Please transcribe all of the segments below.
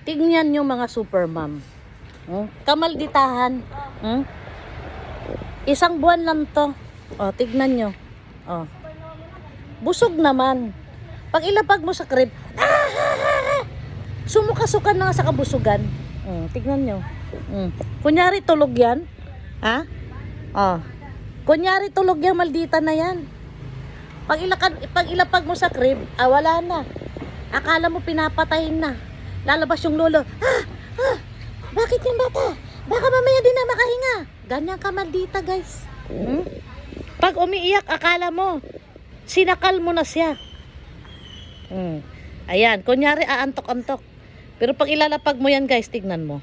Tingnan nyo mga super mom. Kamalditahan. Isang buwan lang to. O, tignan nyo. O. Busog naman. Pag ilapag mo sa crib, sumukasukan na sa kabusugan. Tignan nyo. Kunyari tulog yan. Ha? O. Kunyari tulog yan, maldita na yan. Pag ilapag mo sa crib, wala na. Akala mo pinapatayin na. Lalabas yung lolo. Bakit yung bata? Baka mamaya din na makahinga. Ganyan ka maldita, guys. Pag umiiyak, akala mo sinakal mo na siya. Ayan, kunyari aantok-antok. Pero pag ilalapag mo yan, guys, tignan mo.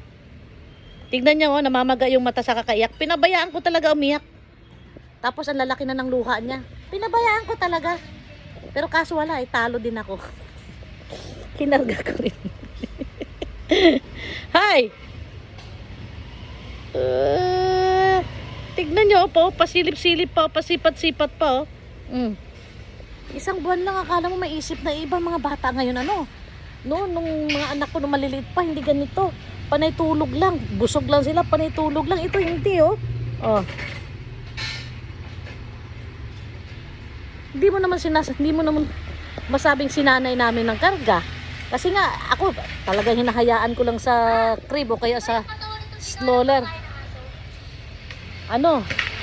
Tignan niyo, namamaga yung mata sa kakaiyak. Pinabayaan ko talaga umiyak. Tapos ang lalaki na ng luha niya. Pinabayaan ko talaga. Pero kaso wala, talo din ako. Kinarga ko rin. Hi! Tignan nyo po, pasilip-silip pa, pasipat-sipat pa. Isang buwan lang, akala mo maisip na ibang mga bata ngayon, nung mga anak ko nung maliliit pa, hindi ganito. Panay tulog lang, busog lang sila, panay tulog lang. Ito hindi, Hindi mo naman masabing sinanay namin ng karga. Kasi nga, ako talagang hinahayaan ko lang sa crib o kaya sa stroller.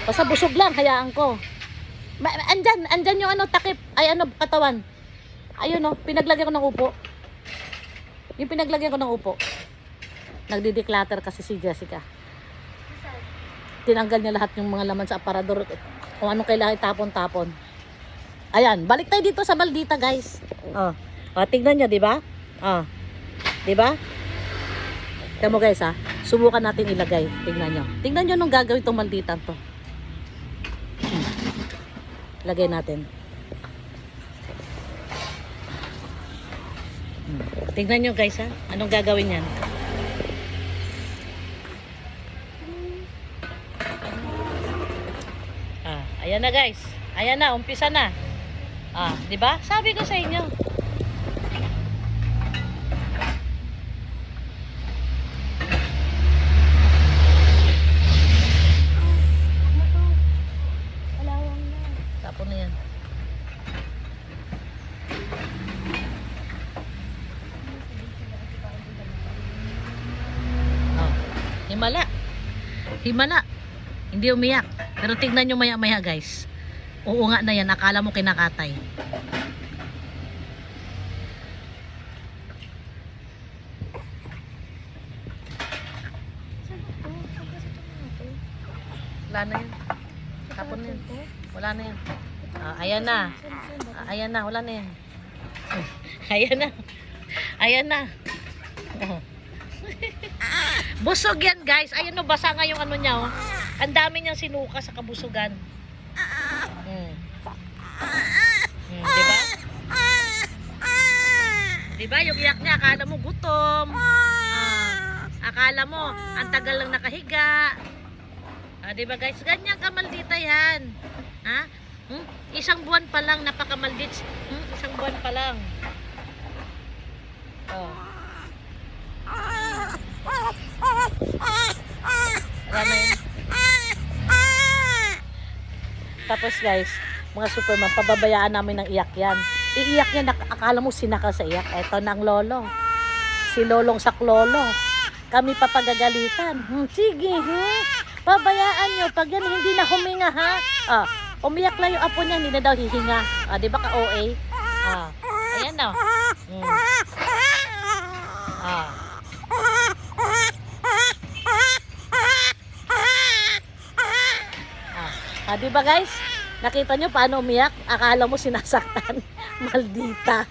Basta busog lang, hayaan ko. Andyan yung takip, katawan. Ayun pinaglagyan ko ng upo. Yung pinaglagyan ko ng upo. Nagdi-declutter kasi si Jessica. Tinanggal niya lahat yung mga laman sa aparador. Kung anong kailangan tapon-tapon. Ayan, balik tayo dito sa maldita, guys. Tignan nyo, di ba? Di ba? Tignan mo, guys, subukan natin ilagay. Tignan nyo. Tignan nyo nung gagawin itong maldita to. Lagay natin. Tignan nyo, guys, anong gagawin yan? Ayan na, guys. Ayan na, umpisa na. Di ba? Sabi ko sa inyo. Tapon na yan. Himala. Himala. Hindi umiyak. Pero tignan nyo maya-maya, guys. Oo nga na yan. Akala mo kinakatay. Wala na yan. Tapon na yan. Wala na yan. Ayan na. Ayan na. Wala na yan. Ayan na. Ayan na. Busog yan, guys. Ayun basa nga yung niya. Ang dami niyang sinuka sa kabusugan. Diba? Diba? Yung iyak niya, akala mo gutom. Akala mo, ang tagal lang nakahiga. Diba, guys? Ganyan kamaldita yan. Isang buwan pa lang, napakamaldit. Isang buwan pa lang. Wala na yun. Tapos, guys, mga superman, pababayaan namin ng iyak yan. Iiyak yan, akala mo sinakal sa iyak. Eto na ang lolo. Si lolong saklolo. Kami papagagalitan. Sige, pabayaan nyo. Pag yan, hindi na huminga, umiyak lang yung apo niya, hindi na daw hihinga. Di ba ka-OA? Ayan na. Di ba, guys? Nakita nyo paano umiyak? Akala mo sinasaktan. Maldita.